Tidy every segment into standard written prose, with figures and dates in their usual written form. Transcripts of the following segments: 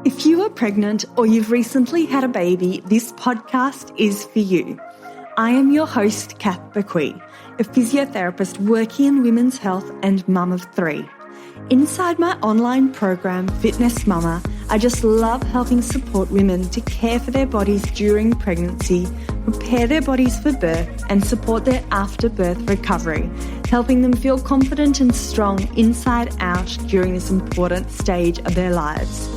If you are pregnant or you've recently had a baby, this podcast is for you. I am your host, Kath Bequee, a physiotherapist working in women's health and mum of three. Inside my online program, Fitness Mama, I just love helping support women to care for their bodies during pregnancy, prepare their bodies for birth, and support their after-birth recovery, helping them feel confident and strong inside out during this important stage of their lives.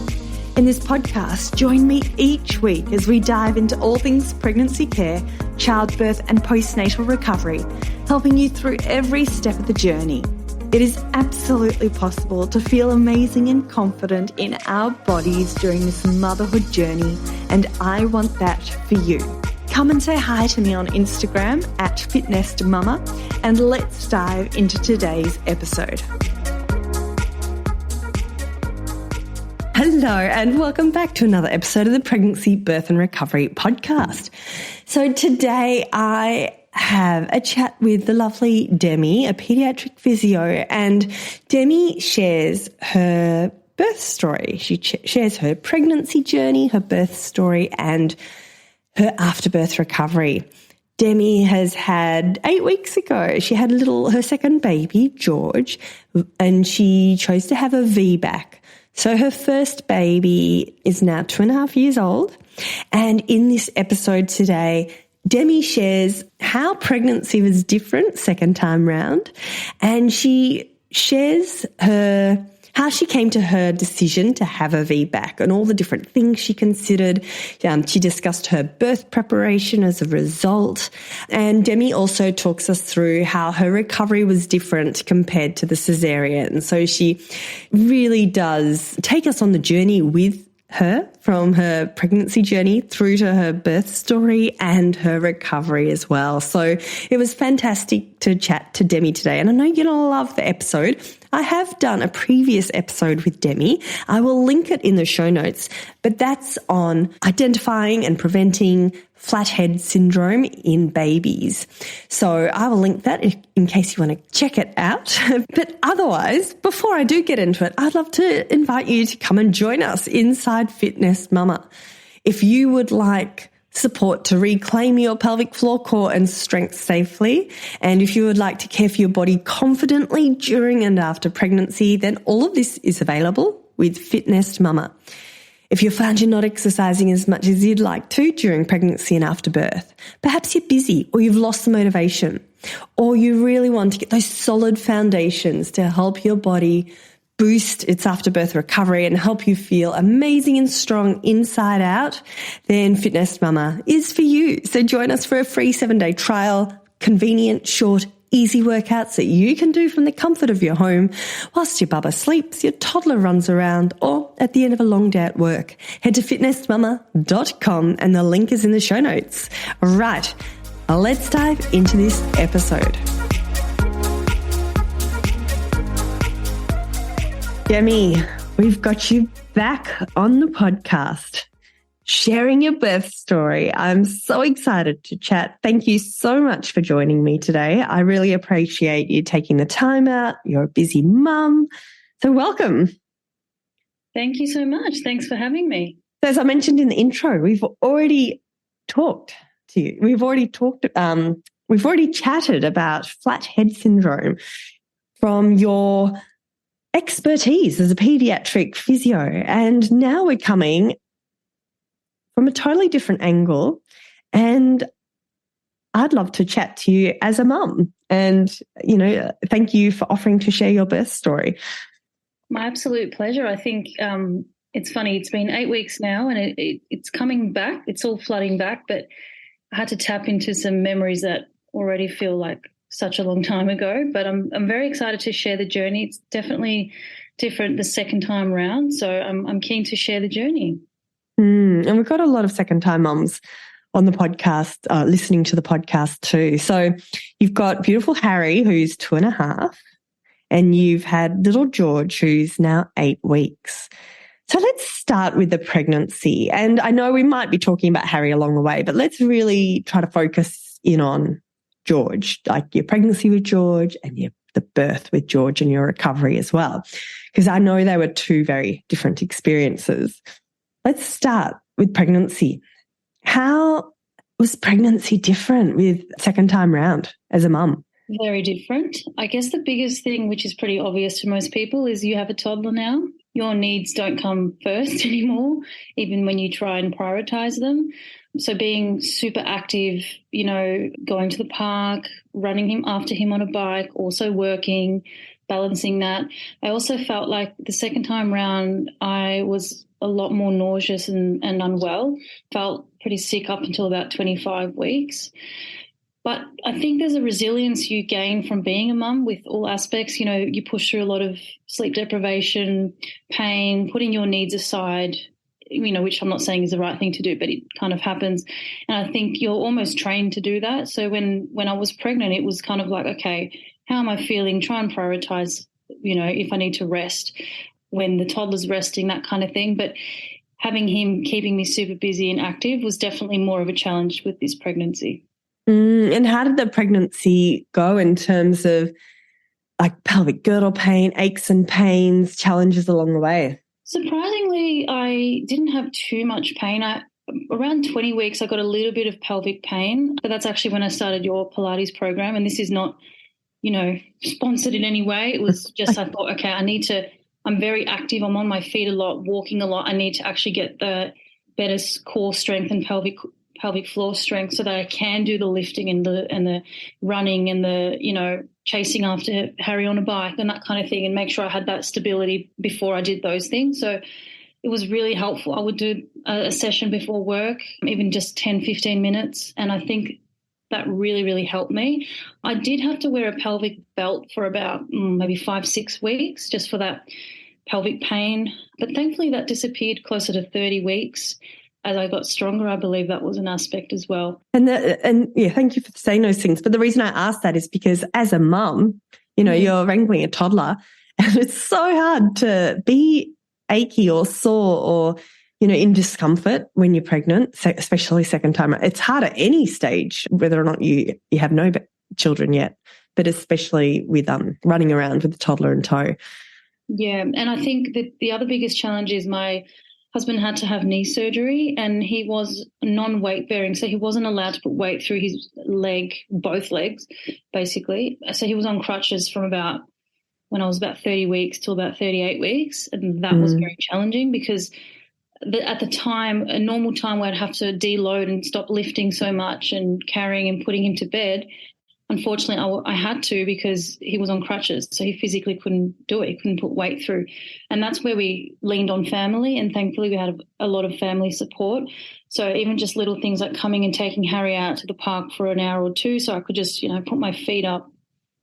In this podcast, join me each week as we dive into all things pregnancy care, childbirth, and postnatal recovery, helping you through every step of the journey. It is absolutely possible to feel amazing and confident in our bodies during this motherhood journey, and I want that for you. Come and say hi to me on Instagram at FitnessMama, and let's dive into today's episode. Hello and welcome back to another episode of the Pregnancy, Birth and Recovery podcast. So today I have a chat with the lovely Demi, a paediatric physio, and Demi shares her birth story. She shares her pregnancy journey, her birth story, and her afterbirth recovery. Demi has had 8 weeks ago, she had her second baby, George, and she chose to have a VBAC. So her first baby is now 2.5 years old. And in this episode today, Demi shares how pregnancy was different second time round. And she shares how she came to her decision to have a VBAC and all the different things she considered. She discussed her birth preparation as a result. And Demi also talks us through how her recovery was different compared to the caesarean. So she really does take us on the journey with her from her pregnancy journey through to her birth story and her recovery as well. So it was fantastic to chat to Demi today. And I know you're going to love the episode. I have done a previous episode with Demi. I will link it in the show notes, but that's on identifying and preventing flathead syndrome in babies. So I will link that in case you want to check it out. But otherwise, before I do get into it, I'd love to invite you to come and join us inside Fitness Mama. If you would like support to reclaim your pelvic floor, core and strength safely, and if you would like to care for your body confidently during and after pregnancy, then all of this is available with Fitness Mama. If you find you're not exercising as much as you'd like to during pregnancy and after birth, perhaps you're busy or you've lost the motivation, or you really want to get those solid foundations to help your body boost its afterbirth recovery and help you feel amazing and strong inside out, then Fitness Mama is for you. So join us for a free 7-day trial, convenient, short, easy workouts that you can do from the comfort of your home whilst your bubba sleeps, your toddler runs around, or at the end of a long day at work. Head to fitnessmama.com and the link is in the show notes. Right, let's dive into this episode. Demi, we've got you back on the podcast, sharing your birth story. I'm so excited to chat. Thank you so much for joining me today. I really appreciate you taking the time out. You're a busy mum. So welcome. Thank you so much. Thanks for having me. So as I mentioned in the intro, we've already talked to you. We've already chatted about flathead syndrome from your expertise as a paediatric physio. And now we're coming from a totally different angle, and I'd love to chat to you as a mum. And, thank you for offering to share your birth story. My absolute pleasure. I think it's funny. It's been 8 weeks now, and it's coming back. It's all flooding back, but I had to tap into some memories that already feel like such a long time ago. But I'm very excited to share the journey. It's definitely different the second time round, so I'm keen to share the journey. And we've got a lot of second-time mums on the podcast, listening to the podcast too. So you've got beautiful Harry, who's 2.5, and you've had little George, who's now 8 weeks. So let's start with the pregnancy. And I know we might be talking about Harry along the way, but let's really try to focus in on George, like your pregnancy with George and the birth with George and your recovery as well, because I know they were two very different experiences. let's start with pregnancy. How was pregnancy different with second time round as a mum? Very different. I guess the biggest thing, which is pretty obvious to most people, is you have a toddler now. Your needs don't come first anymore, even when you try and prioritize them. So being super active, going to the park, running him after him on a bike, also working, balancing that. I also felt like the second time round I was a lot more nauseous and unwell, felt pretty sick up until about 25 weeks. But I think there's a resilience you gain from being a mum with all aspects. You push through a lot of sleep deprivation, pain, putting your needs aside, which I'm not saying is the right thing to do, but it kind of happens. And I think you're almost trained to do that. So when I was pregnant, it was kind of like, okay, how am I feeling? Try and prioritize, if I need to rest, when the toddler's resting, that kind of thing. But having him keeping me super busy and active was definitely more of a challenge with this pregnancy. And how did the pregnancy go in terms of like pelvic girdle pain, aches and pains, challenges along the way? Surprisingly, I didn't have too much pain. Around 20 weeks, I got a little bit of pelvic pain, but that's actually when I started your Pilates program. And this is not, sponsored in any way. It was just, I thought, okay, I'm very active. I'm on my feet a lot, walking a lot. I need to actually get the better core strength and pelvic floor strength so that I can do the lifting and the running and the, chasing after Harry on a bike and that kind of thing, and make sure I had that stability before I did those things. So it was really helpful. I would do a session before work, even just 10, 15 minutes. And I think that really, really helped me. I did have to wear a pelvic belt for about maybe 5-6 weeks just for that pelvic pain. But thankfully that disappeared closer to 30 weeks. As I got stronger, I believe that was an aspect as well. And yeah, thank you for saying those things. But the reason I asked that is because as a mum, you're wrangling a toddler and it's so hard to be achy or sore or, in discomfort when you're pregnant, especially second time. It's hard at any stage, whether or not you have no children yet, but especially with running around with the toddler in tow. Yeah, and I think that the other biggest challenge is my husband had to have knee surgery and he was non-weight bearing, so he wasn't allowed to put weight through his leg, both legs, basically. So he was on crutches from when I was about 30 weeks till about 38 weeks, and that was very challenging because at the time, a normal time where I'd have to deload and stop lifting so much and carrying and putting him to bed, unfortunately, I had to because he was on crutches, so he physically couldn't do it. He couldn't put weight through. And that's where we leaned on family, and thankfully we had a lot of family support. So even just little things like coming and taking Harry out to the park for an hour or two so I could just, put my feet up,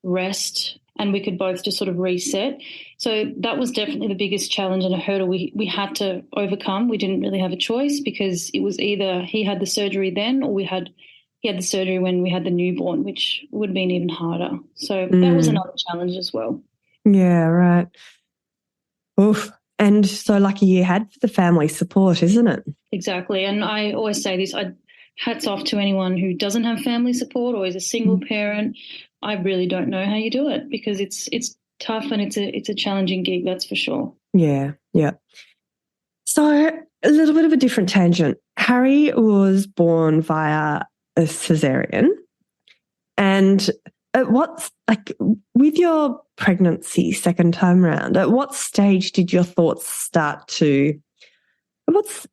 rest, and we could both just sort of reset. So that was definitely the biggest challenge and a hurdle we had to overcome. We didn't really have a choice because it was either he had the surgery then or he had the surgery when we had the newborn, which would have been even harder. So that was another challenge as well. Yeah, right. Oof. And so lucky you had the family support, isn't it? Exactly. And I always say this, hats off to anyone who doesn't have family support or is a single parent. I really don't know how you do it because it's tough and it's a challenging gig, that's for sure. Yeah, yeah. So a little bit of a different tangent. Harry was born via a caesarean, and with your pregnancy second time round, at what stage did your thoughts start to?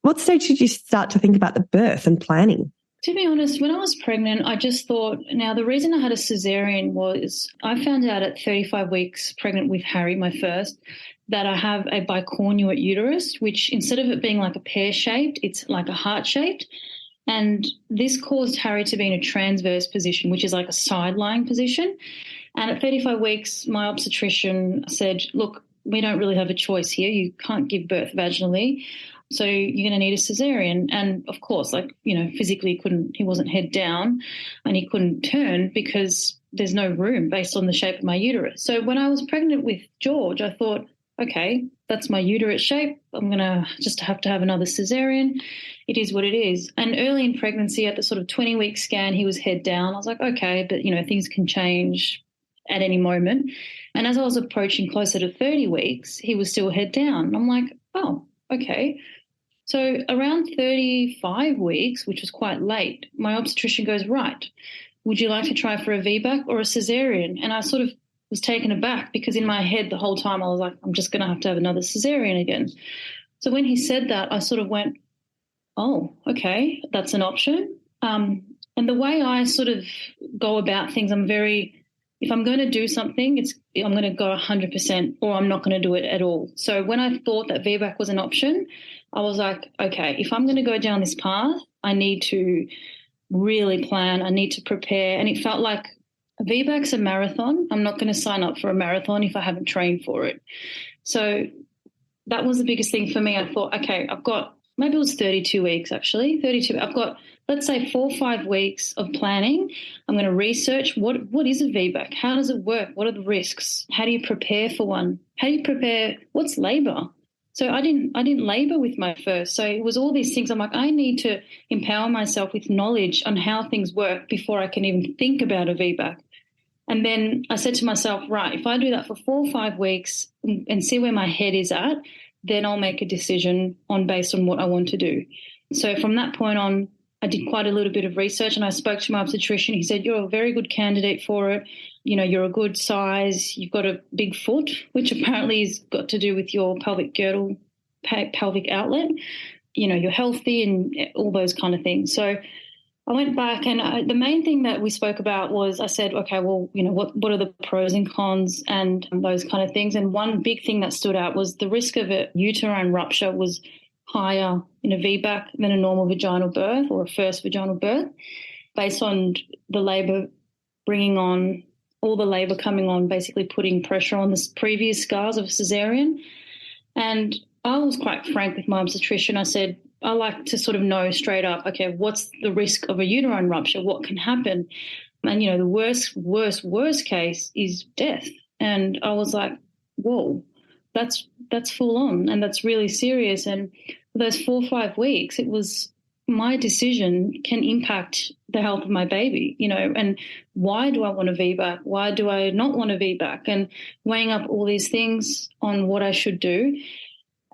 What stage did you start to think about the birth and planning? To be honest, when I was pregnant, I just thought, now the reason I had a caesarean was I found out at 35 weeks pregnant with Harry, my first, that I have a bicornuate uterus, which instead of it being like a pear-shaped, it's like a heart-shaped. And this caused Harry to be in a transverse position, which is like a side-lying position. And at 35 weeks, my obstetrician said, look, we don't really have a choice here. You can't give birth vaginally. So you're going to need a caesarean. And of course, physically he wasn't head down and he couldn't turn because there's no room based on the shape of my uterus. So when I was pregnant with George, I thought, okay, that's my uterus shape. I'm going to just have to have another caesarean. It is what it is. And early in pregnancy at the sort of 20-week scan, he was head down. I was like, okay, but, things can change at any moment. And as I was approaching closer to 30 weeks, he was still head down. I'm like, oh, okay. So around 35 weeks, which was quite late, my obstetrician goes, right, would you like to try for a VBAC or a caesarean? And I sort of was taken aback because in my head the whole time I was like, I'm just going to have another caesarean again. So when he said that, I sort of went, oh, okay, that's an option. And the way I sort of go about things, if I'm going to do something, I'm going to go 100% or I'm not going to do it at all. So when I thought that VBAC was an option, I was like, okay, if I'm going to go down this path, I need to really plan. I need to prepare. And it felt like a VBAC's a marathon. I'm not going to sign up for a marathon if I haven't trained for it. So that was the biggest thing for me. I thought, okay, maybe it was 32 weeks actually, 32. I've got, let's say 4 or 5 weeks of planning. I'm going to research what is a VBAC? How does it work? What are the risks? How do you prepare for one? How do you prepare? What's labor? So I didn't labor with my first. So it was all these things. I'm like, I need to empower myself with knowledge on how things work before I can even think about a VBAC. And then I said to myself, right, if I do that for 4 or 5 weeks and see where my head is at, then I'll make a decision based on what I want to do. So from that point on, I did quite a little bit of research and I spoke to my obstetrician. He said, you're a very good candidate for it. You know, you're a good size. You've got a big foot, which apparently has got to do with your pelvic girdle, pelvic outlet. You know, you're healthy and all those kind of things. So I went back and the main thing that we spoke about was I said, okay, well, you know, what are the pros and cons and those kind of things. And one big thing that stood out was the risk of a uterine rupture was higher in a VBAC than a normal vaginal birth or a first vaginal birth based on the labour bringing on, all the labour coming on, basically putting pressure on the previous scars of a caesarean. And I was quite frank with my obstetrician. I said, I like to sort of know straight up, okay, what's the risk of a uterine rupture? What can happen? And, you know, the worst case is death. And I was like, whoa, that's full on and that's really serious. And for those 4 or 5 weeks, it was my decision can impact the health of my baby, you know, and why do I want a VBAC? Why do I not want a VBAC? And weighing up all these things on what I should do.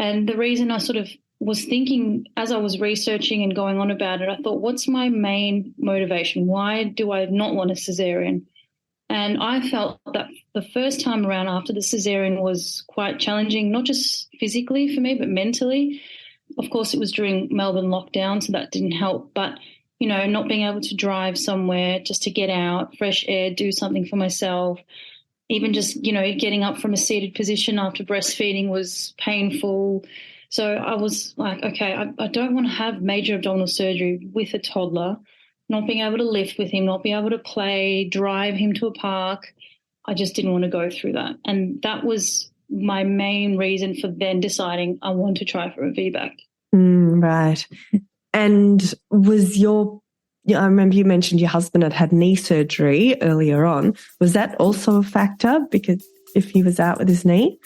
And the reason I sort of was thinking as I was researching and going on about it, I thought, what's my main motivation? Why do I not want a caesarean? And I felt that the first time around after the caesarean was quite challenging, not just physically for me, but mentally. Of course, it was during Melbourne lockdown, so that didn't help. But, you know, not being able to drive somewhere just to get out, fresh air, do something for myself, even just, you know, getting up from a seated position after breastfeeding was painful. So I was like, okay, I don't want to have major abdominal surgery with a toddler, not being able to lift with him, not being able to play, drive him to a park. I just didn't want to go through that. And that was my main reason for then deciding I want to try for a VBAC. Right. And I remember you mentioned your husband had knee surgery earlier on. Was that also a factor because if he was out with his knee?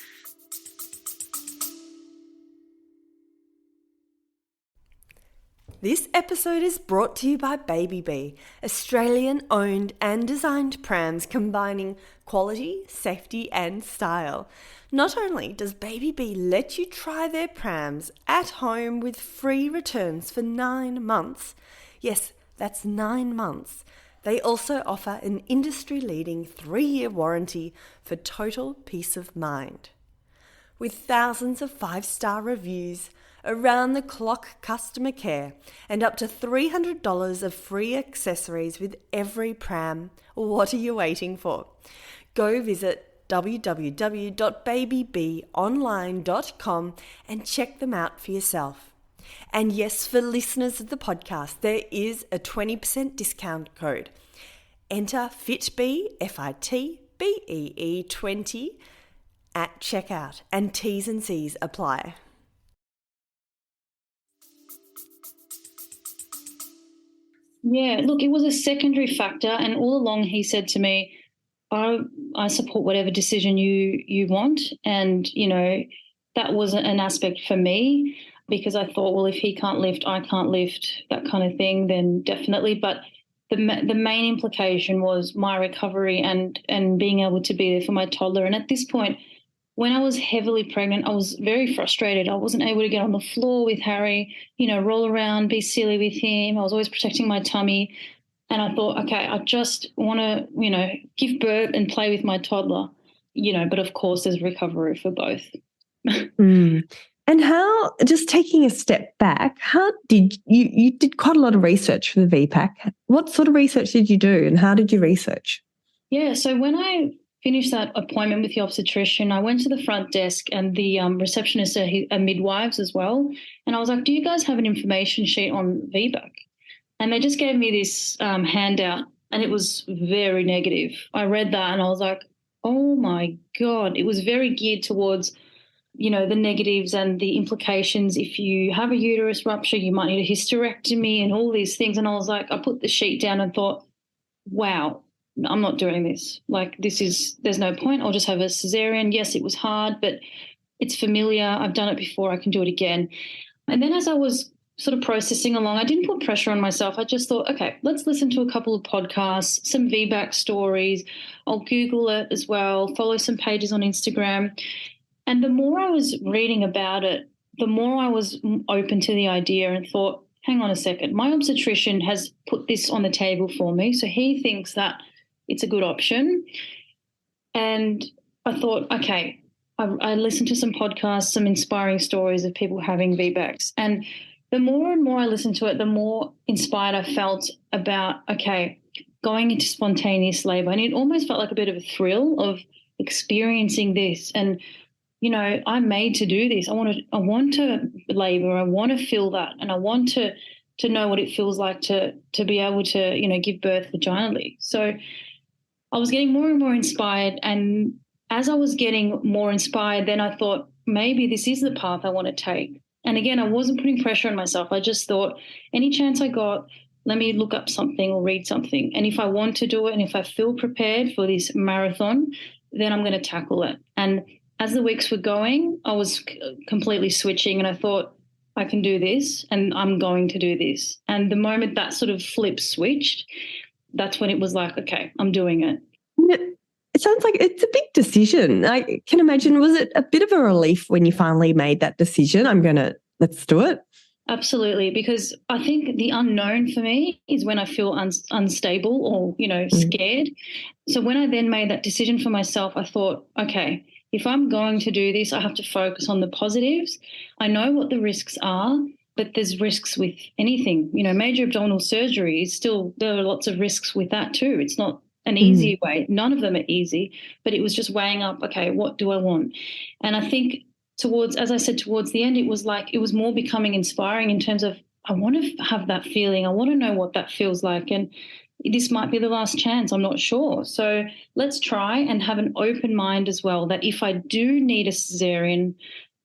This episode is brought to you by Baby Bee, Australian-owned and designed prams combining quality, safety and style. Not only does Baby Bee let you try their prams at home with free returns for 9 months. Yes, that's 9 months. They also offer an industry-leading 3-year warranty for total peace of mind. With thousands of 5-star reviews, around-the-clock customer care, and up to $300 of free accessories with every pram, what are you waiting for? Go visit www.babybeeonline.com and check them out for yourself. And yes, for listeners of the podcast, there is a 20% discount code. Enter FITBEE, FITBEE 20 at checkout, and T's and C's apply. Yeah, look, it was a secondary factor, and all along he said to me, I support whatever decision you want. And, you know, that was an aspect for me because I thought, well, if he can't lift, I can't lift, that kind of thing, then definitely. But the main implication was my recovery and being able to be there for my toddler. And at this point, when I was heavily pregnant, I was very frustrated. I wasn't able to get on the floor with Harry, roll around, be silly with him. I was always protecting my tummy. And I thought, okay, I just want to, give birth and play with my toddler, but of course there's recovery for both. Mm. And how, just taking a step back, how did you did quite a lot of research for the VPAC. What sort of research did you do and how did you research? Yeah, so when I finished that appointment with the obstetrician, I went to the front desk and the receptionist are midwives as well. And I was like, do you guys have an information sheet on VBAC? And they just gave me this handout and it was very negative. I read that and I was like, oh my God. It was very geared towards, the negatives and the implications. If you have a uterus rupture, you might need a hysterectomy and all these things. And I was like, I put the sheet down and thought, wow, I'm not doing this. Like, there's no point. I'll just have a cesarean. Yes, it was hard, but it's familiar. I've done it before. I can do it again. And then as I was sort of processing along, I didn't put pressure on myself. I just thought, okay, let's listen to a couple of podcasts, some VBAC stories. I'll Google it as well, follow some pages on Instagram. And the more I was reading about it, the more I was open to the idea and thought, hang on a second, my obstetrician has put this on the table for me. So he thinks that it's a good option. And I thought, okay, I listened to some podcasts, some inspiring stories of people having VBACs. And the more and more I listened to it, the more inspired I felt about, okay, going into spontaneous labor. And it almost felt like a bit of a thrill of experiencing this. And, I'm made to do this. I want to labor. I want to feel that. And I want to know what it feels like to be able to, give birth vaginally. So I was getting more and more inspired. And as I was getting more inspired, then I thought, maybe this is the path I want to take. And again, I wasn't putting pressure on myself. I just thought, any chance I got, let me look up something or read something. And if I want to do it and if I feel prepared for this marathon, then I'm going to tackle it. And as the weeks were going, I was completely switching and I thought, I can do this and I'm going to do this. And the moment that sort of flip switched, that's when it was like, okay, I'm doing it. It sounds like it's a big decision. I can imagine, was it a bit of a relief when you finally made that decision? Let's do it. Absolutely, because I think the unknown for me is when I feel unstable or, scared. So when I then made that decision for myself, I thought, okay, if I'm going to do this, I have to focus on the positives. I know what the risks are, but there's risks with anything. Major abdominal surgery is still, there are lots of risks with that too. It's not an easy way. None of them are easy, but it was just weighing up, okay, what do I want? And I think as I said, towards the end, it was more becoming inspiring in terms of, I want to have that feeling. I want to know what that feels like. And this might be the last chance. I'm not sure. So let's try and have an open mind as well, that if I do need a cesarean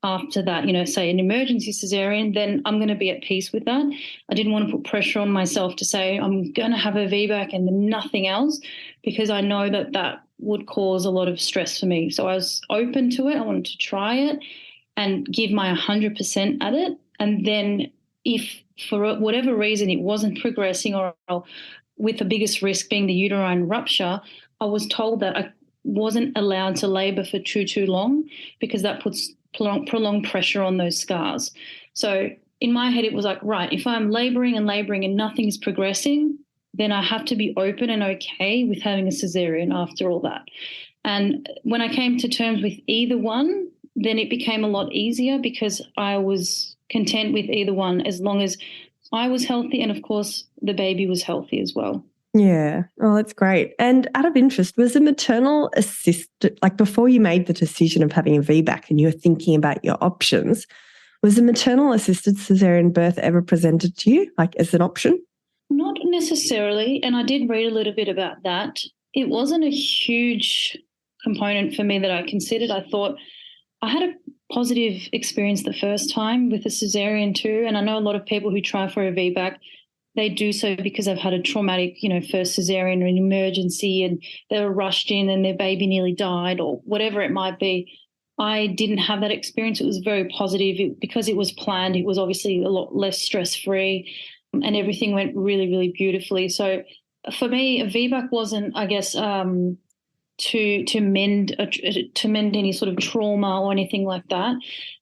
after that, say an emergency cesarean, then I'm going to be at peace with that. I didn't want to put pressure on myself to say I'm going to have a VBAC and then nothing else, because I know that would cause a lot of stress for me. So I was open to it. I wanted to try it and give my 100% at it. And then if for whatever reason it wasn't progressing, or with the biggest risk being the uterine rupture, I was told that I wasn't allowed to labour for too long, because that puts prolonged pressure on those scars. So in my head, it was like, right, if I'm labouring and nothing's progressing, then I have to be open and okay with having a cesarean after all that. And when I came to terms with either one, then it became a lot easier, because I was content with either one as long as I was healthy and, of course, the baby was healthy as well. Yeah. Oh, that's great. And out of interest, was a maternal assistant, like before you made the decision of having a VBAC and you were thinking about your options, was a maternal assisted cesarean birth ever presented to you, like as an option? Not necessarily. And I did read a little bit about that. It wasn't a huge component for me that I considered. I thought I had a positive experience the first time with a cesarean too. And I know a lot of people who try for a VBAC, they do so because they've had a traumatic, first cesarean or an emergency, and they were rushed in and their baby nearly died or whatever it might be. I didn't have that experience. It was very positive. Because it was planned, it was obviously a lot less stress-free, and everything went really, really beautifully. So for me, a VBAC wasn't, I guess, to mend any sort of trauma or anything like that.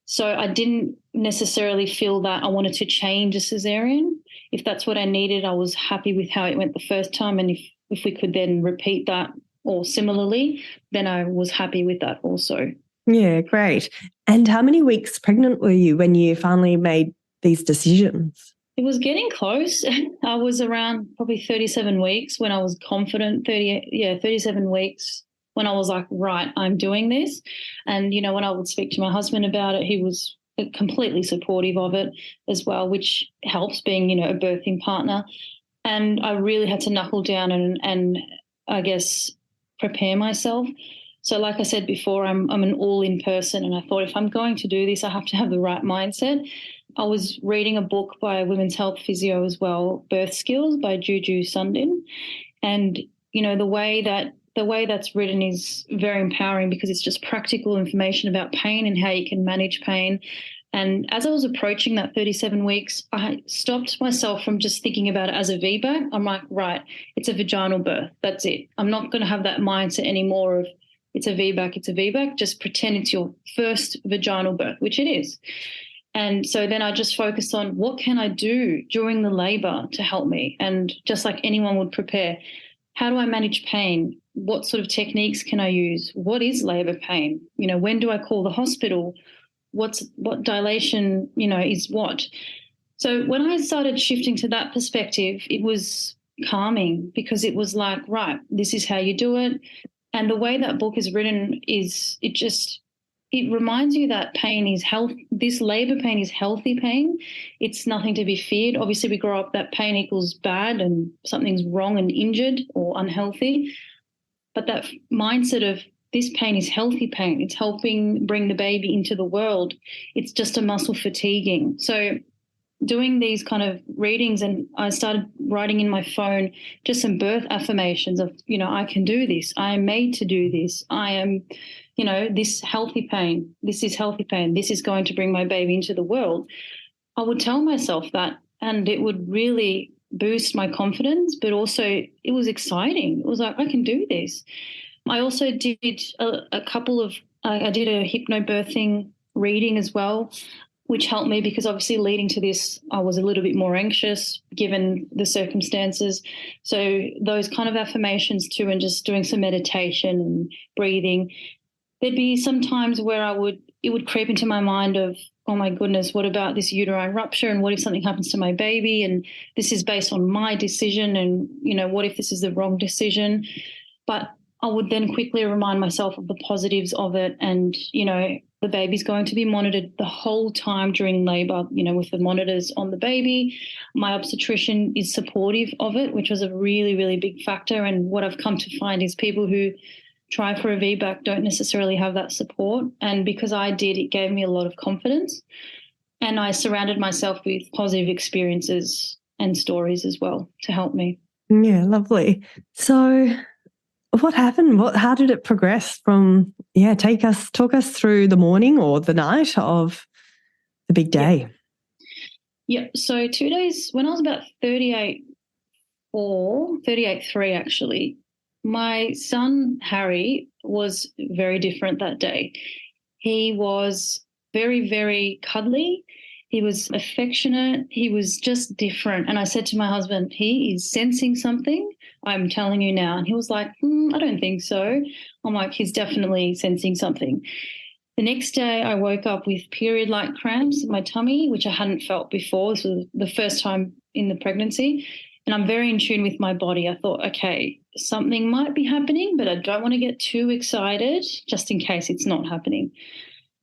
So I didn't necessarily feel that I wanted to change a caesarean. If that's what I needed, I was happy with how it went the first time, and if we could then repeat that or similarly, then I was happy with that also. Yeah, great. And how many weeks pregnant were you when you finally made these decisions? It was getting close. I was around probably 37 weeks when I was confident, 37 weeks when I was like, right, I'm doing this. And, when I would speak to my husband about it, he was completely supportive of it as well, which helps being, a birthing partner. And I really had to knuckle down and I guess prepare myself. So like I said before, I'm an all-in person, and I thought if I'm going to do this, I have to have the right mindset. I was reading a book by a women's health physio as well, Birth Skills by Juju Sundin. And, the way that's written is very empowering because it's just practical information about pain and how you can manage pain. And as I was approaching that 37 weeks, I stopped myself from just thinking about it as a VBAC. I'm like, right, it's a vaginal birth. That's it. I'm not going to have that mindset anymore of it's a VBAC, it's a VBAC. Just pretend it's your first vaginal birth, which it is. And so then I just focused on what can I do during the labour to help me? And just like anyone would prepare, how do I manage pain? What sort of techniques can I use? What is labour pain? When do I call the hospital? What dilation, is what? So when I started shifting to that perspective, it was calming because it was like, right, this is how you do it. And the way that book is written is it reminds you that pain is health. This labour pain is healthy pain. It's nothing to be feared. Obviously, we grow up that pain equals bad and something's wrong and injured or unhealthy. But that mindset of this pain is healthy pain. It's helping bring the baby into the world. It's just a muscle fatiguing. So doing these kind of readings, and I started writing in my phone just some birth affirmations of, I can do this. I am made to do this. I am, this healthy pain. This is healthy pain. This is going to bring my baby into the world. I would tell myself that, and it would really boost my confidence, but also it was exciting. It was like, I can do this. I also did I did a hypnobirthing reading as well, which helped me because obviously leading to this, I was a little bit more anxious given the circumstances. So those kind of affirmations too, and just doing some meditation and breathing. There'd be some times where it would creep into my mind of, oh my goodness, what about this uterine rupture? And what if something happens to my baby? And this is based on my decision. And, what if this is the wrong decision? But I would then quickly remind myself of the positives of it. And, the baby's going to be monitored the whole time during labour, with the monitors on the baby. My obstetrician is supportive of it, which was a really, really big factor. And what I've come to find is people who try for a VBAC don't necessarily have that support. And because I did, it gave me a lot of confidence. And I surrounded myself with positive experiences and stories as well to help me. Yeah, lovely. So what happened? How did it progress from, talk us through the morning or the night of the big day? Yeah. So 2 days, when I was about 38.3 actually, my son Harry was very different that day. He was very, very cuddly. He was affectionate. He was just different. And I said to my husband, he is sensing something. I'm telling you now. And he was like, I don't think so. I'm like, he's definitely sensing something. The next day I woke up with period-like cramps in my tummy, which I hadn't felt before. This was the first time in the pregnancy. And I'm very in tune with my body. I thought, okay, something might be happening, but I don't want to get too excited just in case it's not happening.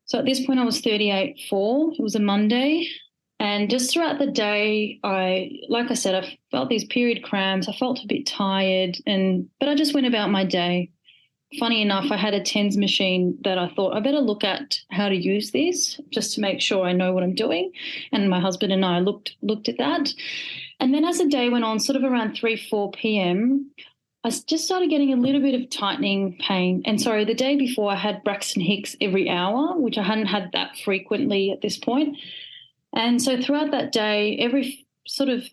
So at this point I was 38.4. It was a Monday. And just throughout the day, I felt these period cramps. I felt a bit tired, but I just went about my day. Funny enough, I had a TENS machine that I thought I better look at how to use this just to make sure I know what I'm doing. And my husband and I looked at that. And then as the day went on, sort of around 3-4 p.m., I just started getting a little bit of tightening pain. And sorry, the day before I had Braxton Hicks every hour, which I hadn't had that frequently at this point. And so throughout that day, every sort of,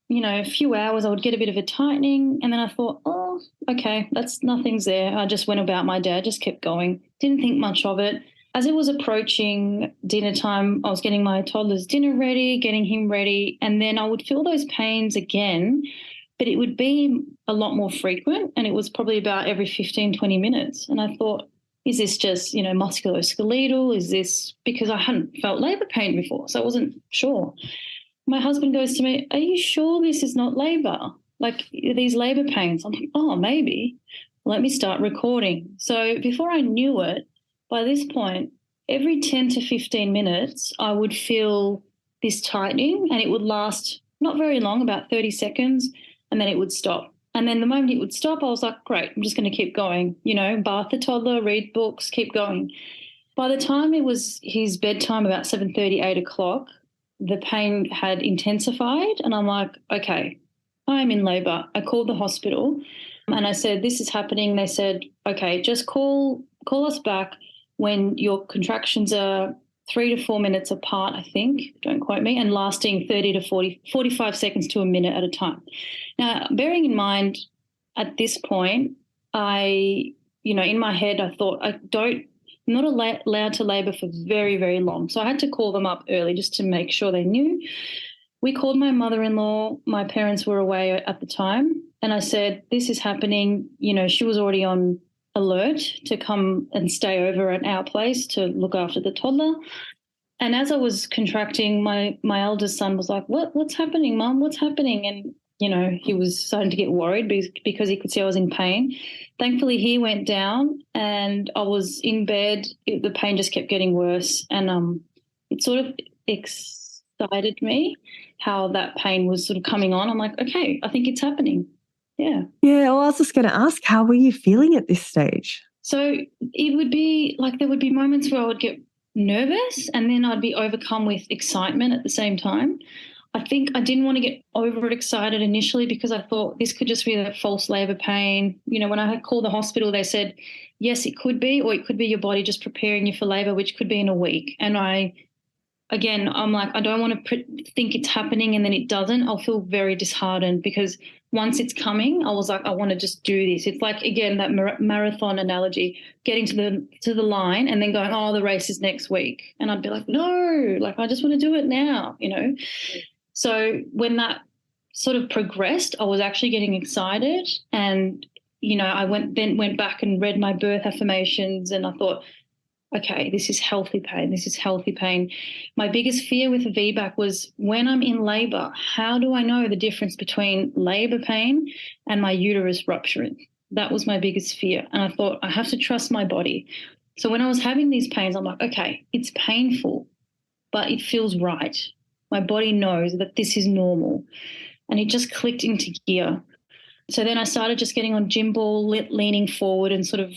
a few hours, I would get a bit of a tightening. And then I thought, oh, okay, nothing's there. I just went about my day. I just kept going. Didn't think much of it. As it was approaching dinner time, I was getting my toddler's dinner ready, getting him ready, and then I would feel those pains again, but it would be a lot more frequent, and it was probably about every 15, 20 minutes. And I thought, is this just, musculoskeletal? Is this because I hadn't felt labour pain before, so I wasn't sure. My husband goes to me, are you sure this is not labour? Like these labour pains? I'm like, oh, maybe. Let me start recording. So before I knew it, by this point, every 10 to 15 minutes, I would feel this tightening, and it would last not very long, about 30 seconds, and then it would stop. And then the moment it would stop, I was like, great, I'm just going to keep going, bath the toddler, read books, keep going. By the time it was his bedtime, about 7:30, 8 o'clock, the pain had intensified, and I'm like, okay, I'm in labour. I called the hospital and I said, this is happening. They said, okay, just call us back when your contractions are 3 to 4 minutes apart, I think, don't quote me, and lasting 30 to 45 seconds to a minute at a time. Now, bearing in mind at this point, in my head, I thought I'm not allowed to labour for very, very long. So I had to call them up early just to make sure they knew. We called my mother-in-law. My parents were away at the time, and I said, this is happening. She was already on alert to come and stay over at our place to look after the toddler. And as I was contracting, my eldest son was like, what's happening, Mum? What's happening? And, he was starting to get worried because he could see I was in pain. Thankfully, he went down and I was in bed. The pain just kept getting worse. And it sort of excited me how that pain was sort of coming on. I'm like, okay, I think it's happening. Yeah. Yeah. Well, I was just going to ask, how were you feeling at this stage? So it would be like there would be moments where I would get nervous and then I'd be overcome with excitement at the same time. I think I didn't want to get overexcited initially because I thought this could just be that false labour pain. When I had called the hospital, they said, yes, it could be, or it could be your body just preparing you for labour, which could be in a week. And I'm like, I don't want to think it's happening and then it doesn't. I'll feel very disheartened because once it's coming, I was like, I want to just do this. It's like, again, that marathon analogy, getting to the line and then going, oh, the race is next week. And I'd be like, no, like I just want to do it now, So when that sort of progressed, I was actually getting excited and, I went back and read my birth affirmations and I thought, okay, this is healthy pain. This is healthy pain. My biggest fear with a VBAC was when I'm in labour, how do I know the difference between labour pain and my uterus rupturing? That was my biggest fear. And I thought, I have to trust my body. So when I was having these pains, I'm like, okay, it's painful, but it feels right. My body knows that this is normal. And it just clicked into gear. So then I started just getting on gym ball, leaning forward and sort of,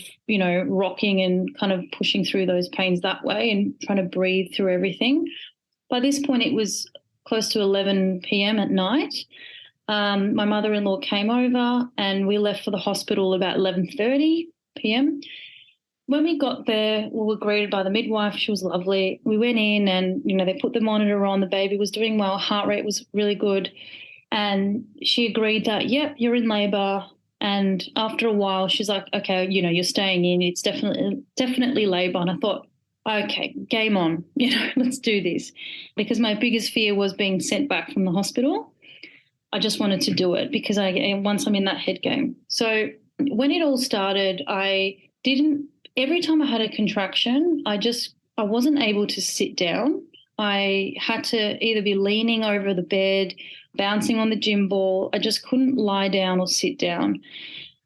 rocking and kind of pushing through those pains that way and trying to breathe through everything. By this point, it was close to 11 p.m. at night. My mother-in-law came over and we left for the hospital about 11:30 p.m. When we got there, we were greeted by the midwife. She was lovely. We went in and, they put the monitor on. The baby was doing well. Heart rate was really good. And she agreed that, yep, you're in labour. And after a while, she's like, okay, you're staying in. It's definitely labour. And I thought, okay, game on, let's do this. Because my biggest fear was being sent back from the hospital. I just wanted to do it because once I'm in that head game. So when it all started, every time I had a contraction, I wasn't able to sit down. I had to either be leaning over the bed, bouncing on the gym ball. I just couldn't lie down or sit down.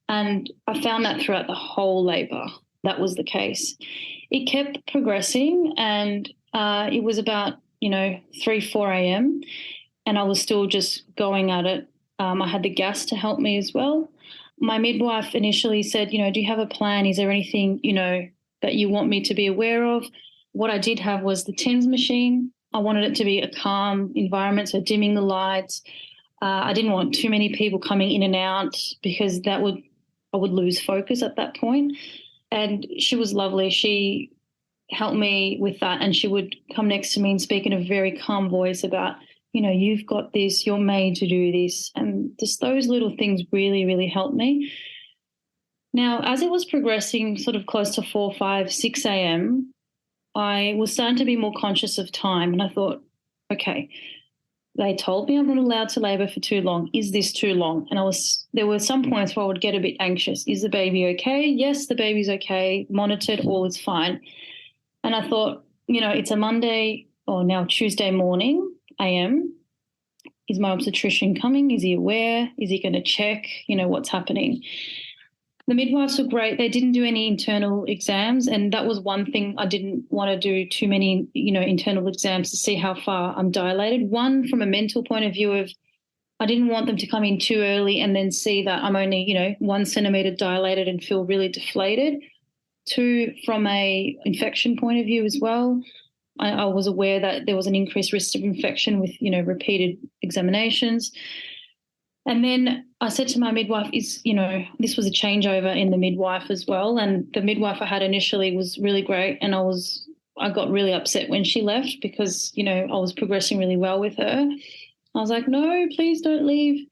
And I found that throughout the whole labour. That was the case. It kept progressing and it was about, 3, 4 a.m. and I was still just going at it. I had the gas to help me as well. My midwife initially said, do you have a plan? Is there anything, that you want me to be aware of? What I did have was the TENS machine. I wanted it to be a calm environment, so dimming the lights. I didn't want too many people coming in and out because I would lose focus at that point. And she was lovely. She helped me with that and she would come next to me and speak in a very calm voice about, you've got this, you're made to do this. And just those little things really, really helped me. Now, as it was progressing sort of close to 4, 5, 6 a.m., I was starting to be more conscious of time, and I thought, okay, they told me I'm not allowed to labour for too long. Is this too long? And there were some points where I would get a bit anxious. Is the baby okay? Yes, the baby's okay. Monitored, all is fine. And I thought, it's a Monday or now Tuesday morning, AM. Is my obstetrician coming? Is he aware? Is he going to check, what's happening? The midwives were great. They didn't do any internal exams, and that was one thing I didn't want to do too many, internal exams to see how far I'm dilated. One, from a mental point of view of I didn't want them to come in too early and then see that I'm only, 1 centimetre dilated and feel really deflated. Two, from a infection point of view as well. I was aware that there was an increased risk of infection with, repeated examinations. And then I said to my midwife, this was a changeover in the midwife as well. And the midwife I had initially was really great. And I got really upset when she left because, I was progressing really well with her. I was like, no, please don't leave.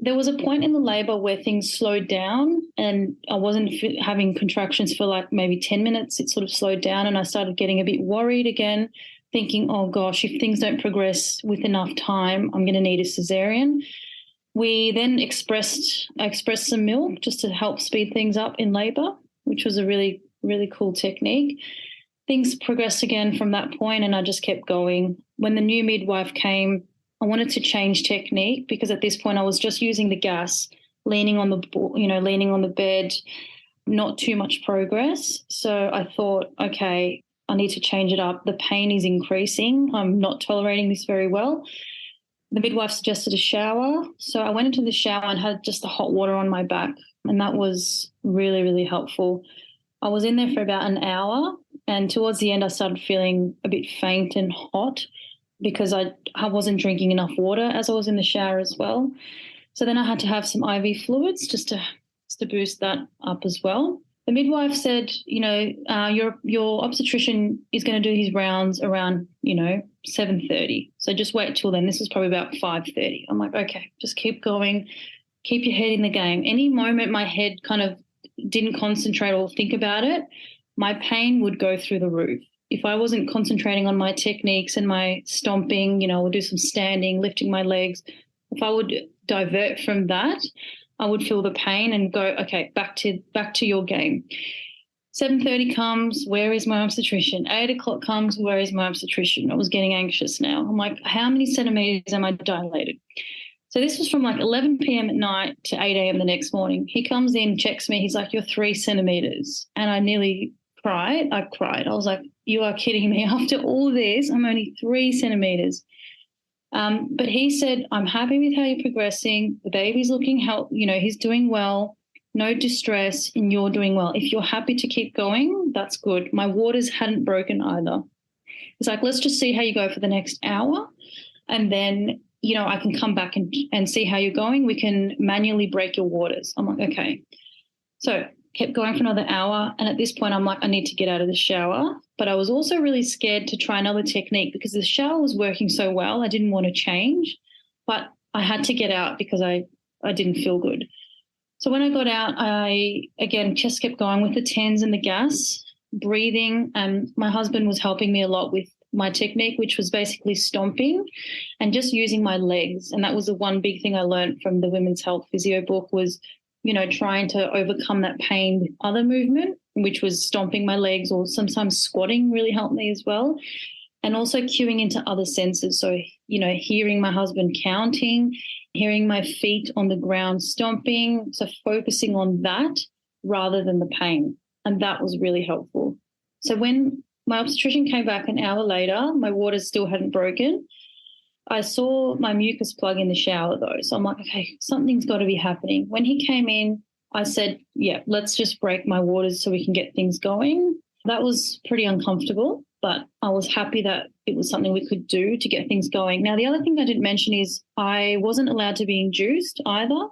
There was a point in the labour where things slowed down and I wasn't having contractions for like maybe 10 minutes. It sort of slowed down and I started getting a bit worried again, thinking, oh gosh, if things don't progress with enough time, I'm going to need a caesarean. We then I expressed some milk just to help speed things up in labour, which was a really, really cool technique. Things progressed again from that point and I just kept going. When the new midwife came, I wanted to change technique because at this point I was just using the gas, leaning on the bed, not too much progress. So I thought, okay, I need to change it up. The pain is increasing. I'm not tolerating this very well. The midwife suggested a shower. So I went into the shower and had just the hot water on my back, and that was really, really helpful. I was in there for about an hour, and towards the end I started feeling a bit faint and hot because I wasn't drinking enough water as I was in the shower as well. So then I had to have some IV fluids just to boost that up as well. The midwife said, your obstetrician is going to do his rounds around, 7:30. So just wait till then. This was probably about 5:30. I'm like, okay, just keep going. Keep your head in the game. Any moment my head kind of didn't concentrate or think about it, my pain would go through the roof. If I wasn't concentrating on my techniques and my stomping, I would do some standing, lifting my legs. If I would divert from that, I would feel the pain and go, okay, back to your game. 7:30 comes, where is my obstetrician? 8 o'clock comes, where is my obstetrician? I was getting anxious now. I'm like, how many centimetres am I dilated? So this was from like 11 p.m. at night to 8 a.m. the next morning. He comes in, checks me. He's like, you're 3 centimetres. And I nearly cried. I cried. I was like, you are kidding me. After all this, I'm only 3 centimetres. But he said, I'm happy with how you're progressing. The baby's looking healthy. He's doing well. No distress, and you're doing well. If you're happy to keep going, that's good. My waters hadn't broken either. It's like, let's just see how you go for the next hour. And then, I can come back and see how you're going. We can manually break your waters. I'm like, okay. So kept going for another hour. And at this point, I'm like, I need to get out of the shower. But I was also really scared to try another technique because the shower was working so well. I didn't want to change, but I had to get out because I didn't feel good. So when I got out, I, again, just kept going with the TENS and the gas, breathing. And my husband was helping me a lot with my technique, which was basically stomping and just using my legs. And that was the one big thing I learned from the Women's Health Physio book was, trying to overcome that pain with other movement, which was stomping my legs, or sometimes squatting really helped me as well. And also cueing into other senses. So, hearing my husband counting, hearing my feet on the ground stomping. So focusing on that rather than the pain. And that was really helpful. So when my obstetrician came back an hour later, my waters still hadn't broken. I saw my mucus plug in the shower though. So I'm like, okay, something's got to be happening. When he came in, I said, yeah, let's just break my waters so we can get things going. That was pretty uncomfortable, but I was happy that it was something we could do to get things going. Now, the other thing I didn't mention is I wasn't allowed to be induced either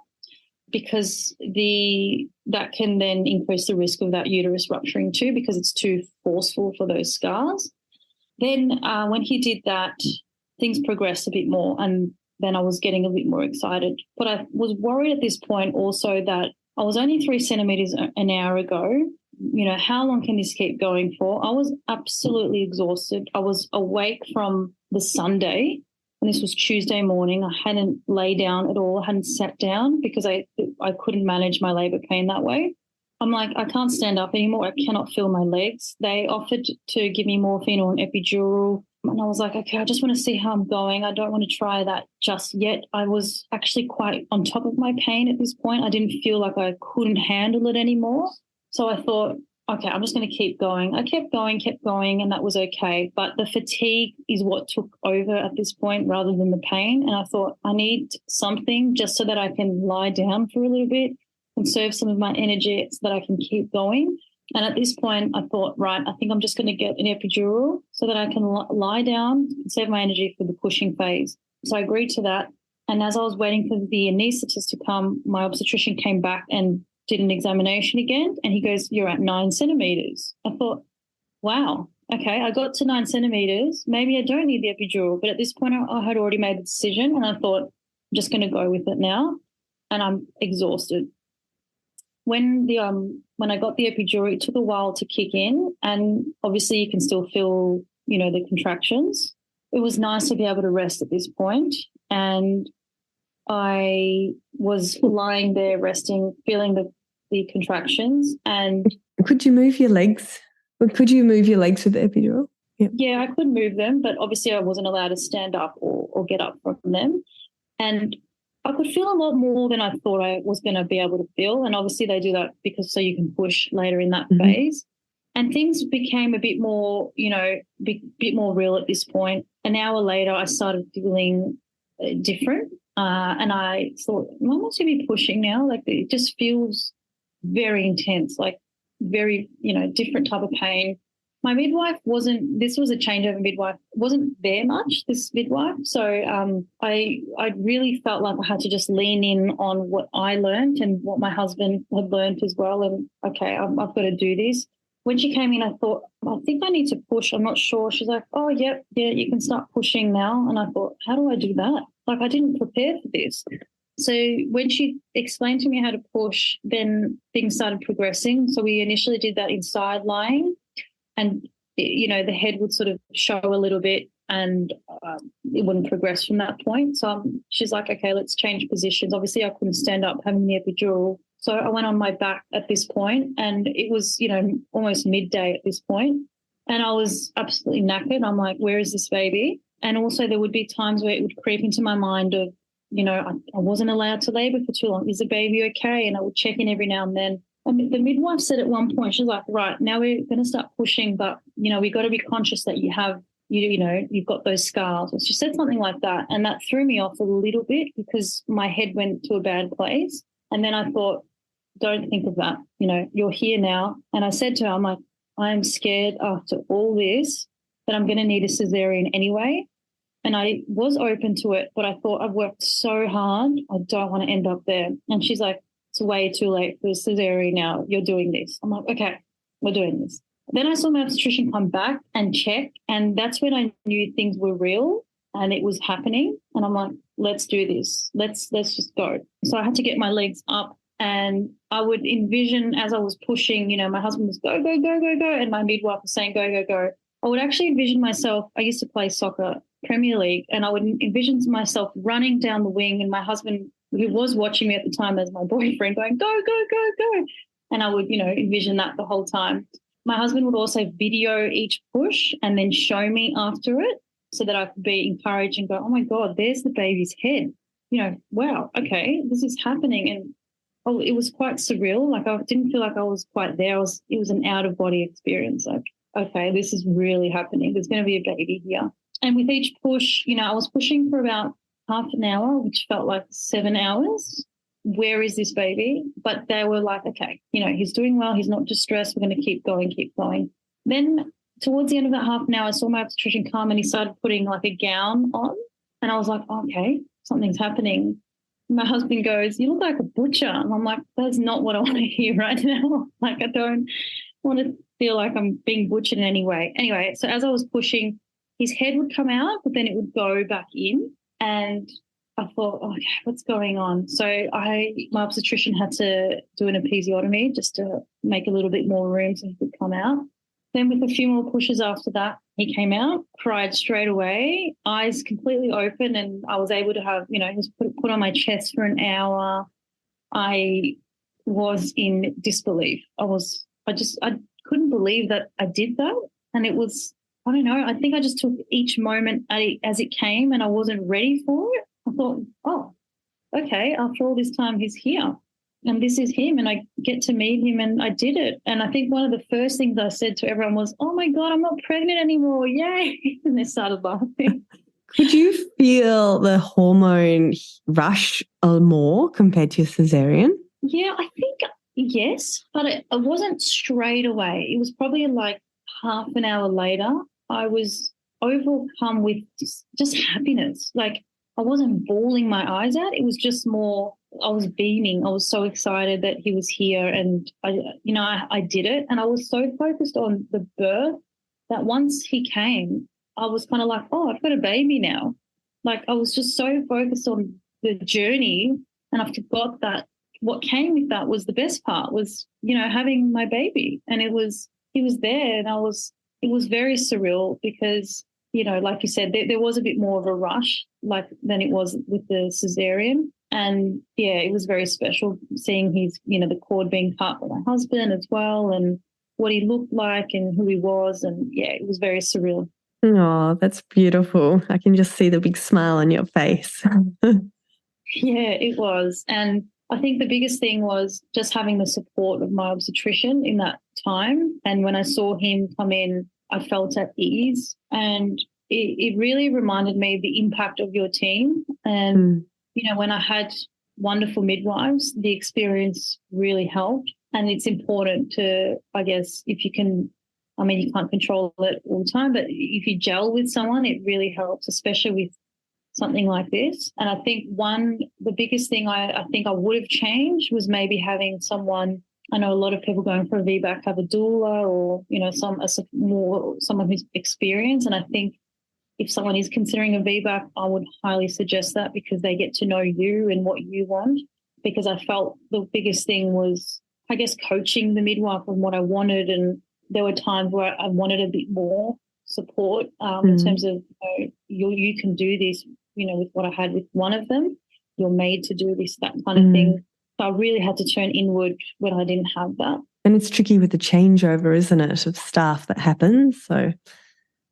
because that can then increase the risk of that uterus rupturing too because it's too forceful for those scars. Then when he did that, things progressed a bit more and then I was getting a bit more excited. But I was worried at this point also that I was only 3 centimeters an hour ago. You know, how long can this keep going for? I was absolutely exhausted. I was awake from the Sunday, and this was Tuesday morning. I hadn't lay down at all, hadn't sat down because I couldn't manage my labour pain that way. I'm like, I can't stand up anymore. I cannot feel my legs. They offered to give me morphine or an epidural. And I was like, okay, I just want to see how I'm going. I don't want to try that just yet. I was actually quite on top of my pain at this point. I didn't feel like I couldn't handle it anymore. So I thought, okay, I'm just going to keep going. I kept going, and that was okay. But the fatigue is what took over at this point rather than the pain. And I thought, I need something just so that I can lie down for a little bit, conserve some of my energy so that I can keep going. And at this point, I thought, right, I think I'm just going to get an epidural so that I can lie down and save my energy for the pushing phase. So I agreed to that. And as I was waiting for the anaesthetist to come, my obstetrician came back and did an examination again. And he goes, you're at 9 centimeters. I thought, wow, okay, I got to 9 centimeters. Maybe I don't need the epidural. But at this point, I had already made the decision, and I thought, I'm just going to go with it now. And I'm exhausted. When I got the epidural, it took a while to kick in, and obviously you can still feel, the contractions. It was nice to be able to rest at this point, and I was lying there resting, feeling the contractions. And could you move your legs? Could you move your legs with the epidural? Yeah, I could move them, but obviously I wasn't allowed to stand up or get up from them. And I could feel a lot more than I thought I was going to be able to feel. And obviously they do that because so you can push later in that phase. And things became a bit more, bit more real at this point. An hour later, I started feeling different. And I thought, am I not going to be pushing now? Like, it just feels very intense, like very, different type of pain. My midwife this was a changeover midwife, wasn't there much, this midwife. So I really felt like I had to just lean in on what I learned and what my husband had learned as well. And, okay, I've got to do this. When she came in, I thought, I think I need to push. I'm not sure. She's like, oh, yeah, you can start pushing now. And I thought, how do I do that? Like, I didn't prepare for this. So when she explained to me how to push, then things started progressing. So we initially did that inside lying. And, the head would sort of show a little bit, and it wouldn't progress from that point. So she's like, okay, let's change positions. Obviously, I couldn't stand up having the epidural. So I went on my back at this point, and it was, almost midday at this point. And I was absolutely knackered. I'm like, where is this baby? And also there would be times where it would creep into my mind of, I wasn't allowed to labour for too long. Is the baby okay? And I would check in every now and then. And the midwife said at one point, she's like, right, now we're going to start pushing, but, we've got to be conscious that you have, you've got those scars. She said something like that, and that threw me off a little bit because my head went to a bad place. And then I thought, don't think of that. You're here now. And I said to her, I'm like, I'm scared after all this that I'm going to need a caesarean anyway. And I was open to it, but I thought, I've worked so hard, I don't want to end up there. And she's like, it's way too late for cesarean now. You're doing this. I'm like, okay, we're doing this. Then I saw my obstetrician come back and check, and that's when I knew things were real and it was happening. And I'm like, let's do this. Let's just go. So I had to get my legs up, and I would envision as I was pushing, my husband was go, go, go, go, go, and my midwife was saying go, go, go. I would actually envision myself, I used to play soccer, Premier League, and I would envision myself running down the wing, and my husband, who was watching me at the time as my boyfriend, going, go, go, go, go. And I would, envision that the whole time. My husband would also video each push and then show me after it so that I could be encouraged and go, oh, my God, there's the baby's head. Wow, okay, this is happening. And it was quite surreal. Like, I didn't feel like I was quite there. It was an out-of-body experience. Like, okay, this is really happening. There's going to be a baby here. And with each push, I was pushing for about half an hour, which felt like 7 hours. Where is this baby? But they were like, okay, he's doing well. He's not distressed. We're going to keep going, keep going. Then towards the end of that half an hour, I saw my obstetrician come, and he started putting like a gown on. And I was like, okay, something's happening. My husband goes, you look like a butcher. And I'm like, that's not what I want to hear right now. Like, I don't want to feel like I'm being butchered in any way. Anyway, so as I was pushing, his head would come out, but then it would go back in. And I thought, okay, what's going on? So my obstetrician had to do an episiotomy just to make a little bit more room so he could come out. Then with a few more pushes after that, he came out, cried straight away, eyes completely open, and I was able to have, he was put on my chest for an hour. I was in disbelief. I couldn't believe that I did that. And it was, I don't know, I think I just took each moment as it came, and I wasn't ready for it. I thought, oh, okay, after all this time, he's here and this is him, and I get to meet him, and I did it. And I think one of the first things I said to everyone was, oh, my God, I'm not pregnant anymore. Yay. And they started laughing. Could you feel the hormone rush more compared to your caesarean? Yeah, I think yes, but it wasn't straight away. It was probably like half an hour later. I was overcome with just happiness. Like, I wasn't bawling my eyes out. It was just more, I was beaming. I was so excited that he was here, and I did it. And I was so focused on the birth that once he came, I was kind of like, oh, I've got a baby now. Like, I was just so focused on the journey, and I forgot that what came with that was the best part was, having my baby. And he was there, and it was very surreal because, like you said, there was a bit more of a rush than it was with the caesarean. And yeah, it was very special seeing his, the cord being cut with my husband as well, and what he looked like and who he was. And yeah, it was very surreal. Oh, that's beautiful. I can just see the big smile on your face. Yeah, it was. And I think the biggest thing was just having the support of my obstetrician in that time. And when I saw him come in, I felt at ease. And it really reminded me of the impact of your team. And, when I had wonderful midwives, the experience really helped. And it's important to, I guess, if you can, you can't control it all the time, but if you gel with someone, it really helps, especially with something like this. And I think the biggest thing I think I would have changed was maybe having someone. I know a lot of people going for a VBAC have a doula, or someone who's experienced. And I think if someone is considering a VBAC, I would highly suggest that, because they get to know you and what you want. Because I felt the biggest thing was, I guess, coaching the midwife on what I wanted, and there were times where I wanted a bit more support in terms of, you can do this, with what I had with one of them, you're made to do this, that kind of thing. So I really had to turn inward when I didn't have that. And it's tricky with the changeover, isn't it, of staff that happens. So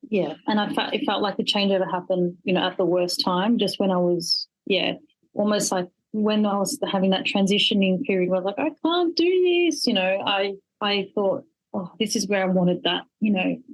yeah, and it felt like the changeover happened, at the worst time, just when I was, almost like when I was having that transitioning period where I was like, I can't do this, I thought, oh, this is where I wanted that,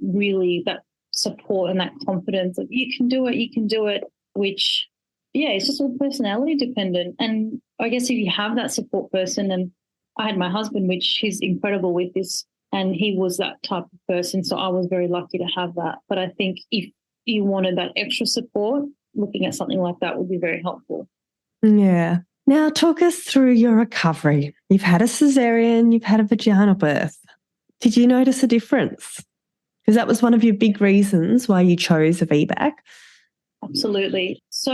really that support and that confidence of you can do it, which, it's just all personality dependent. And I guess if you have that support person, and I had my husband, which he's incredible with this, and he was that type of person, so I was very lucky to have that. But I think if you wanted that extra support, looking at something like that would be very helpful. Yeah. Now talk us through your recovery. You've had a caesarean, you've had a vaginal birth. Did you notice a difference? Because that was one of your big reasons why you chose a VBAC. Absolutely. So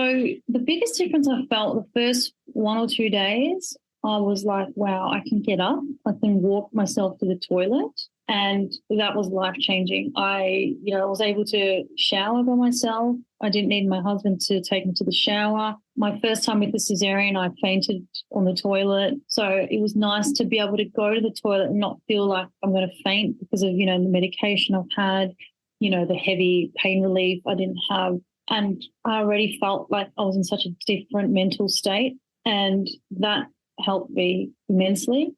the biggest difference I felt the first 1 or 2 days, I was like, wow, I can get up. I can walk myself to the toilet. And that was life-changing. I was able to shower by myself. I didn't need my husband to take me to the shower. My first time with the caesarean, I fainted on the toilet. So it was nice to be able to go to the toilet and not feel like I'm going to faint because of, the medication I've had, the heavy pain relief I didn't have. And I already felt like I was in such a different mental state, and that helped me immensely.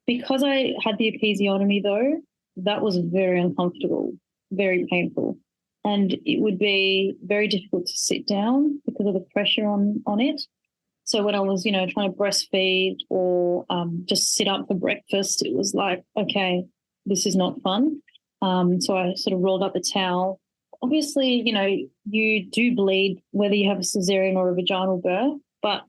Because I had the episiotomy, though, that was very uncomfortable, very painful. And it would be very difficult to sit down because of the pressure on it. So when I was, trying to breastfeed or just sit up for breakfast, it was like, okay, this is not fun. So I sort of rolled up a towel. Obviously, you do bleed whether you have a caesarean or a vaginal birth, but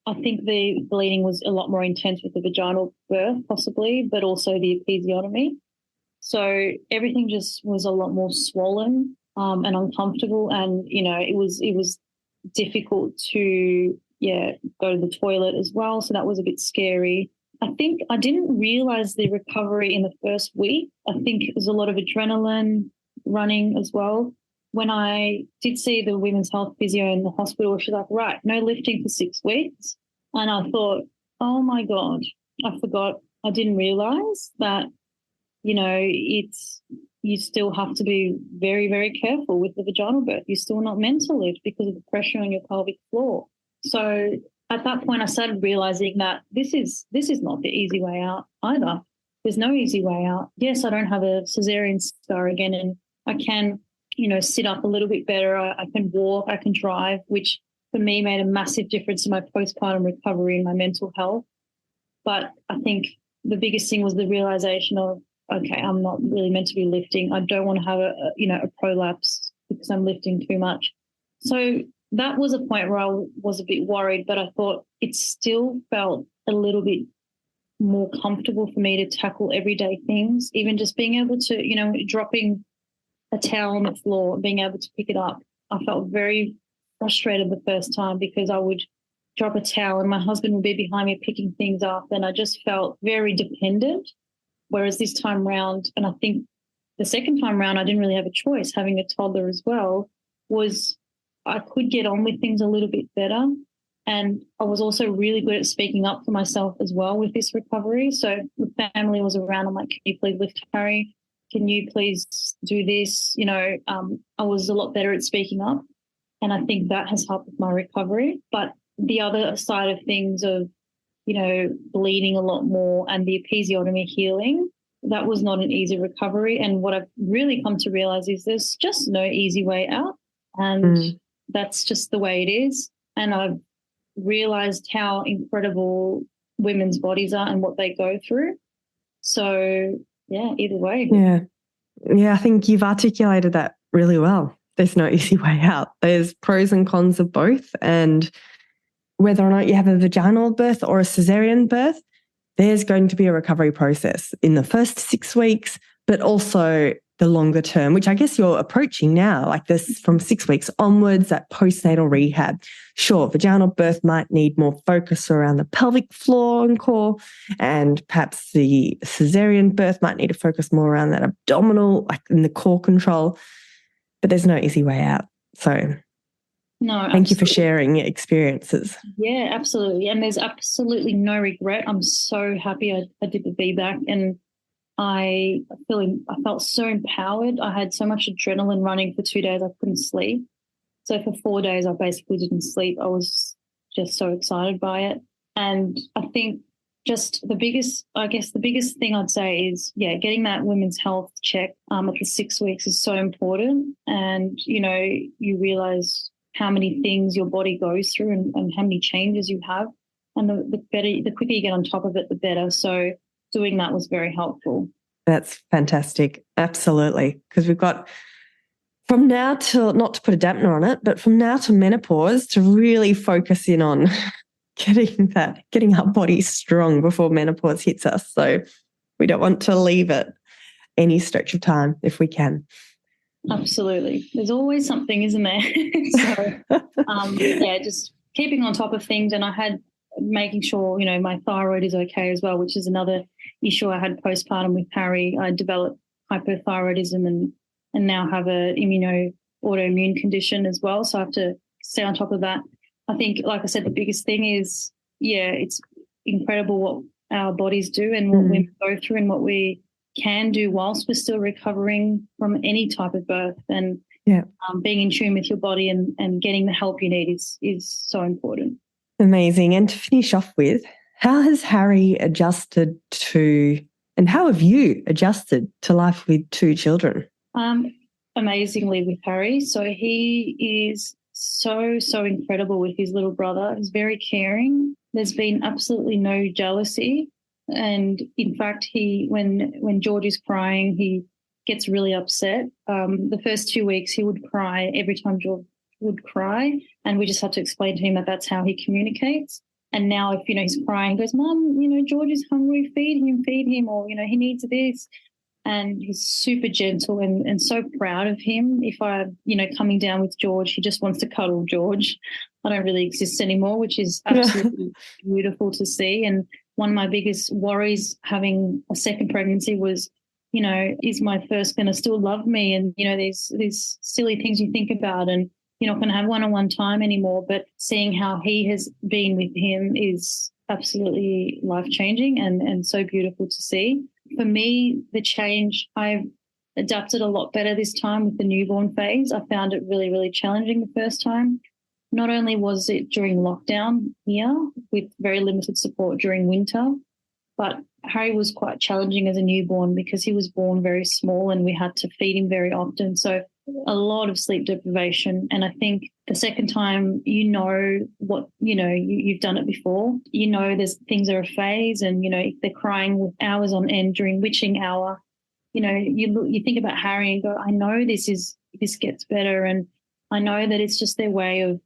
I think the bleeding was a lot more intense with the vaginal birth possibly, but also the episiotomy. So everything just was a lot more swollen and uncomfortable, and, it was difficult to go to the toilet as well. So that was a bit scary. I think I didn't realize the recovery in the first week. I think it was a lot of adrenaline running as well. When I did see the women's health physio in the hospital, she's like, right, no lifting for 6 weeks. And I thought, oh my God, I forgot. I didn't realize that, you still have to be very, very careful with the vaginal birth. You're still not meant to lift because of the pressure on your pelvic floor. So at that point, I started realizing that this is not the easy way out either. There's no easy way out. Yes, I don't have a caesarean scar again, and I can, sit up a little bit better. I can walk, I can drive, which for me made a massive difference in my postpartum recovery and my mental health. But I think the biggest thing was the realization of, okay, I'm not really meant to be lifting. I don't want to have a prolapse because I'm lifting too much. So that was a point where I was a bit worried, but I thought it still felt a little bit more comfortable for me to tackle everyday things, even just being able to, dropping a towel on the floor, being able to pick it up. I felt very frustrated the first time because I would drop a towel and my husband would be behind me picking things up, and I just felt very dependent. Whereas this time round, and I think the second time round I didn't really have a choice, having a toddler as well, was I could get on with things a little bit better. And I was also really good at speaking up for myself as well with this recovery. So the family was around. I'm like, can you please lift Harry? Can you please do this? I was a lot better at speaking up. And I think that has helped with my recovery. But the other side of things of, bleeding a lot more and the episiotomy healing, that was not an easy recovery. And what I've really come to realize is there's just no easy way out. And that's just the way it is. And I've realized how incredible women's bodies are and what they go through. So, yeah, either way. Yeah, I think you've articulated that really well. There's no easy way out. There's pros and cons of both. And whether or not you have a vaginal birth or a caesarean birth, there's going to be a recovery process in the first 6 weeks, but also the longer term, which I guess you're approaching now, like this from 6 weeks onwards, that postnatal rehab. Sure, vaginal birth might need more focus around the pelvic floor and core, and perhaps the caesarean birth might need to focus more around that abdominal, like in the core control, but there's no easy way out. So no, thank you for sharing your experiences. Yeah, absolutely. And there's absolutely no regret. I'm so happy I did the VBAC, and I felt so empowered. I had so much adrenaline running for 2 days I couldn't sleep. So for 4 days I basically didn't sleep. I was just so excited by it. And I think just the biggest thing I'd say is, getting that women's health check at the 6 weeks is so important. And, you realise how many things your body goes through and how many changes you have. And the quicker you get on top of it, the better. So doing that was very helpful. That's fantastic. Absolutely. Because we've got from now till, not to put a dampener on it, but from now to menopause to really focus in on getting our bodies strong before menopause hits us. So we don't want to leave it any stretch of time if we can. Absolutely. There's always something, isn't there? So, just keeping on top of things. And I had making sure, my thyroid is okay as well, which is another issue I had postpartum with Harry. I developed hypothyroidism and now have an autoimmune condition as well. So I have to stay on top of that. I think, like I said, the biggest thing is, it's incredible what our bodies do and what we go through and what we can do whilst we're still recovering from any type of birth. And being in tune with your body and getting the help you need is so important. Amazing. And to finish off with, how has Harry adjusted to, and how have you adjusted to life with 2 children? Amazingly with Harry. So he is so incredible with his little brother. He's very caring. There's been absolutely no jealousy. And in fact, when George is crying, he gets really upset. The first 2 weeks he would cry every time George would cry, and we just had to explain to him that that's how he communicates. And now if, he's crying, he goes, Mum, George is hungry, feed him, or, he needs this. And he's super gentle and so proud of him. If I, coming down with George, he just wants to cuddle George. I don't really exist anymore, which is absolutely beautiful to see. And one of my biggest worries having a second pregnancy was, is my first going to still love me? And, these silly things you think about, and you're not going to have one-on-one time anymore. But seeing how he has been with him is absolutely life-changing and so beautiful to see. For me, the change, I've adapted a lot better this time with the newborn phase. I found it really, really challenging the first time. Not only was it during lockdown here with very limited support during winter, but Harry was quite challenging as a newborn because he was born very small and we had to feed him very often. So a lot of sleep deprivation. And I think the second time, you've done it before, there's things are a phase, and, if they're crying with hours on end during witching hour, you think about Harry and go, I know this gets better. And I know that it's just their way of,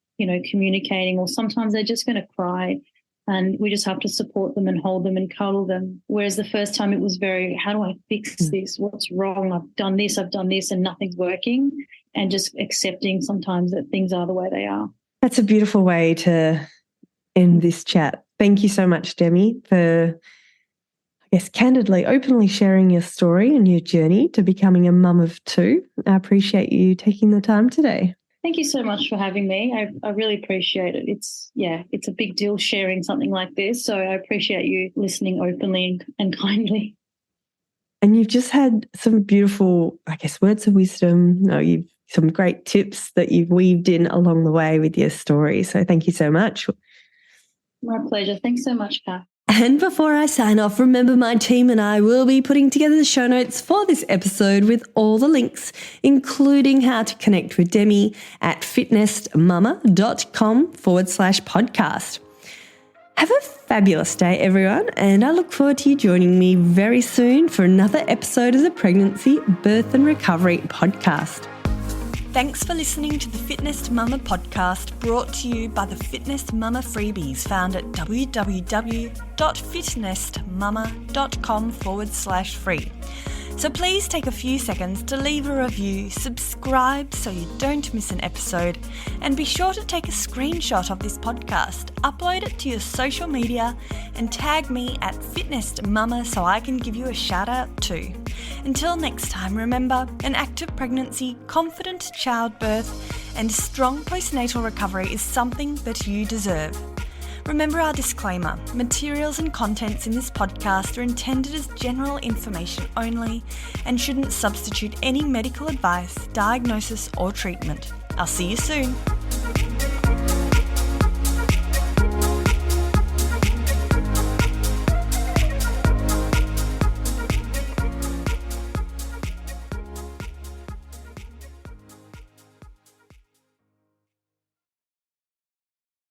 communicating, or sometimes they're just going to cry and we just have to support them and hold them and cuddle them. Whereas the first time it was very, how do I fix this? What's wrong? I've done this and nothing's working, and just accepting sometimes that things are the way they are. That's a beautiful way to end this chat. Thank you so much, Demi, for, I guess, candidly, openly sharing your story and your journey to becoming a mum of two. I appreciate you taking the time today. Thank you so much for having me. I really appreciate it. It's a big deal sharing something like this. So I appreciate you listening openly and kindly. And you've just had some beautiful, I guess, words of wisdom. You've some great tips that you've weaved in along the way with your story. So thank you so much. My pleasure. Thanks so much, Kath. And before I sign off, remember my team and I will be putting together the show notes for this episode with all the links, including how to connect with Demi at fitnessmama.com/podcast. Have a fabulous day, everyone, and I look forward to you joining me very soon for another episode of the Pregnancy, Birth and Recovery podcast. Thanks for listening to the Fitness Mama podcast, brought to you by the Fitness Mama freebies found at www.fitnessmama.com/free. So please take a few seconds to leave a review, subscribe so you don't miss an episode, and be sure to take a screenshot of this podcast, upload it to your social media, and tag me at Fitness Mama so I can give you a shout out too. Until next time, remember, an active pregnancy, confident childbirth, and strong postnatal recovery is something that you deserve. Remember our disclaimer, materials and contents in this podcast are intended as general information only and shouldn't substitute any medical advice, diagnosis or treatment. I'll see you soon.